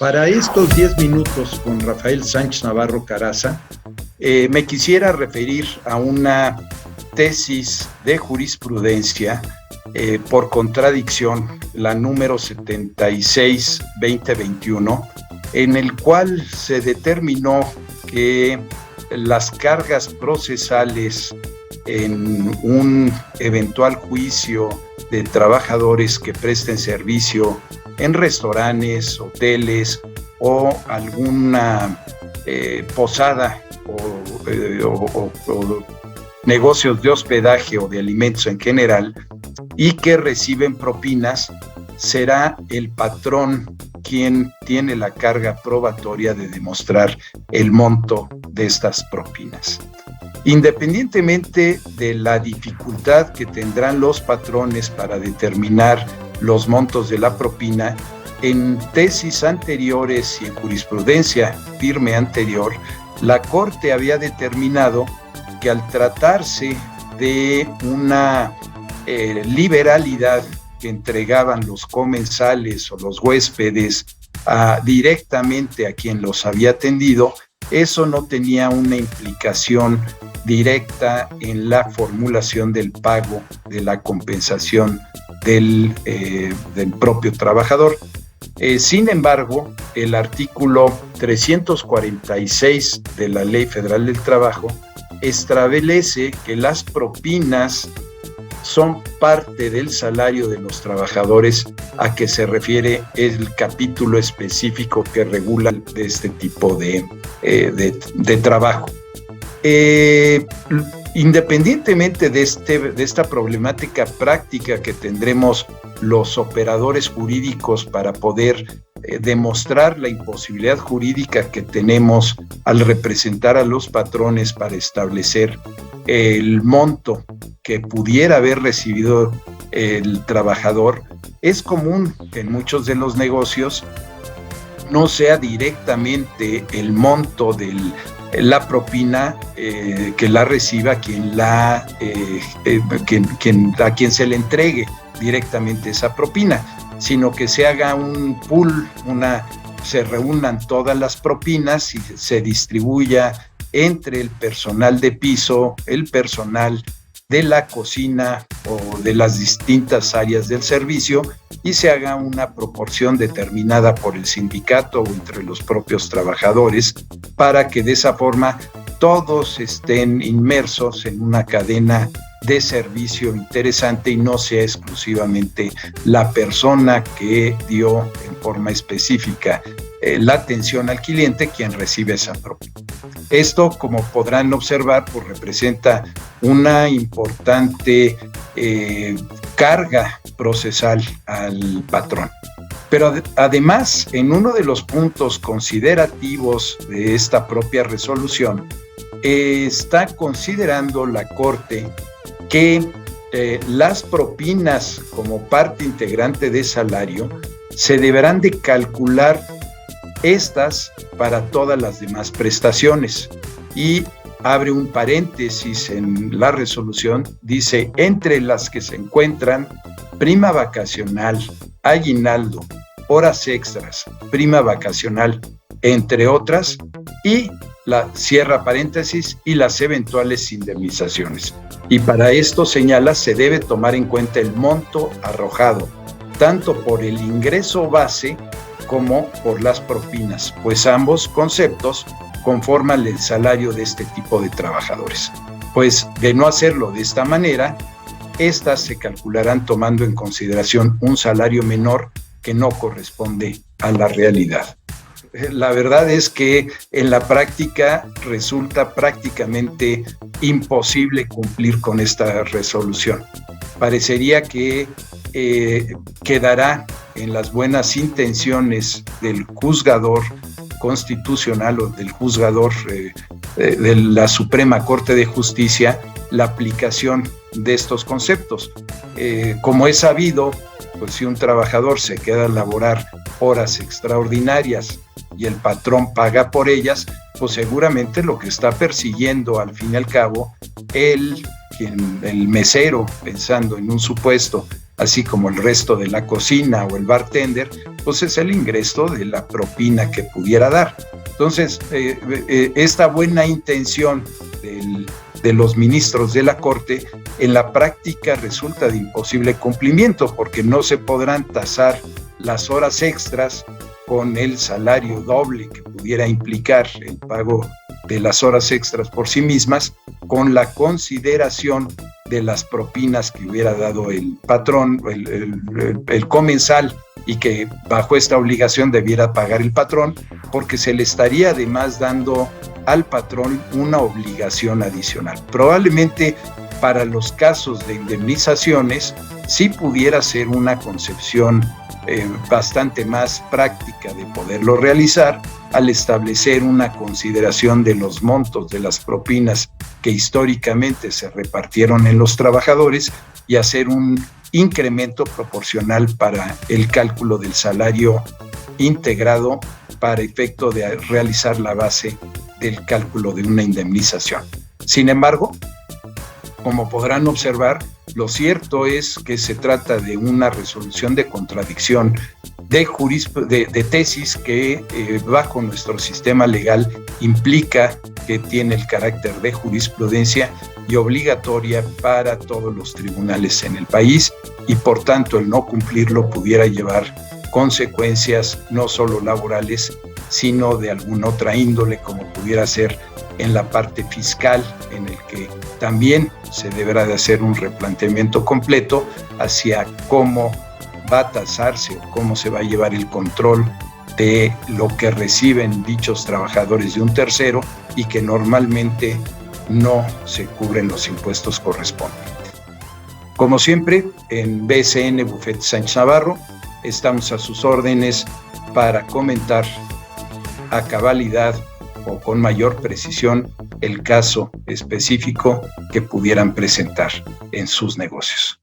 Para estos 10 minutos con Rafael Sánchez Navarro Caraza, me quisiera referir a una tesis de jurisprudencia por contradicción, la número 76-2021, en el cual se determinó que las cargas procesales en un eventual juicio de trabajadores que presten servicio en restaurantes, hoteles o alguna posada o negocios de hospedaje o de alimentos en general y que reciben propinas, será el patrón quien tiene la carga probatoria de demostrar el monto de estas propinas. Independientemente de la dificultad que tendrán los patrones para determinar los montos de la propina, en tesis anteriores y en jurisprudencia firme anterior, la Corte había determinado que al tratarse de una liberalidad que entregaban los comensales o los huéspedes directamente a quien los había atendido, eso no tenía una implicación directa en la formulación del pago de la compensación del propio trabajador. Sin embargo, el artículo 346 de la Ley Federal del Trabajo establece que las propinas son parte del salario de los trabajadores a que se refiere el capítulo específico que regula de este tipo de trabajo. Independientemente de esta problemática práctica que tendremos los operadores jurídicos para poder demostrar la imposibilidad jurídica que tenemos al representar a los patrones para establecer el monto que pudiera haber recibido el trabajador, es común que en muchos de los negocios no sea directamente el monto de la propina que la reciba a quien se le entregue directamente esa propina, sino que se haga un pool, se reúnan todas las propinas y se distribuya entre el personal de piso, el personal de la cocina o de las distintas áreas del servicio y se haga una proporción determinada por el sindicato o entre los propios trabajadores para que de esa forma todos estén inmersos en una cadena de servicio interesante y no sea exclusivamente la persona que dio en forma específica la atención al cliente quien recibe esa propina. Esto, como podrán observar, pues representa una importante carga procesal al patrón. Pero además, en uno de los puntos considerativos de esta propia resolución, está considerando la Corte que las propinas como parte integrante de salario se deberán de calcular estas para todas las demás prestaciones y abre un paréntesis en la resolución, dice entre las que se encuentran prima vacacional, aguinaldo, horas extras, prima vacacional, entre otras, y cierra paréntesis, y las eventuales indemnizaciones. Y para esto señala, se debe tomar en cuenta el monto arrojado, tanto por el ingreso base como por las propinas, pues ambos conceptos conforman el salario de este tipo de trabajadores. Pues de no hacerlo de esta manera, estas se calcularán tomando en consideración un salario menor que no corresponde a la realidad. La verdad es que en la práctica resulta prácticamente imposible cumplir con esta resolución. Parecería que quedará en las buenas intenciones del juzgador constitucional o del juzgador de la Suprema Corte de Justicia la aplicación de estos conceptos. Como es sabido, pues si un trabajador se queda a laborar horas extraordinarias y el patrón paga por ellas, pues seguramente lo que está persiguiendo al fin y al cabo el mesero, pensando en un supuesto así como el resto de la cocina o el bartender, pues es el ingreso de la propina que pudiera dar. Entonces, esta buena intención de los ministros de la Corte en la práctica resulta de imposible cumplimiento, porque no se podrán tasar las horas extras con el salario doble que pudiera implicar el pago de las horas extras por sí mismas, con la consideración de las propinas que hubiera dado el patrón, el comensal, y que bajo esta obligación debiera pagar el patrón, porque se le estaría además dando al patrón una obligación adicional. Probablemente para los casos de indemnizaciones sí pudiera ser una concepción bastante más práctica de poderlo realizar, al establecer una consideración de los montos de las propinas que históricamente se repartieron en los trabajadores y hacer un incremento proporcional para el cálculo del salario integrado para efecto de realizar la base del cálculo de una indemnización. Sin embargo, como podrán observar, lo cierto es que se trata de una resolución de contradicción de tesis que bajo nuestro sistema legal implica que tiene el carácter de jurisprudencia y obligatoria para todos los tribunales en el país, y por tanto el no cumplirlo pudiera llevar consecuencias no solo laborales, sino de alguna otra índole, como pudiera ser en la parte fiscal, en el que también se deberá de hacer un replanteamiento completo hacia cómo va a tasarse o cómo se va a llevar el control de lo que reciben dichos trabajadores de un tercero y que normalmente no se cubren los impuestos correspondientes. Como siempre, en BSN Bufete Sánchez Navarro estamos a sus órdenes para comentar a cabalidad o con mayor precisión el caso específico que pudieran presentar en sus negocios.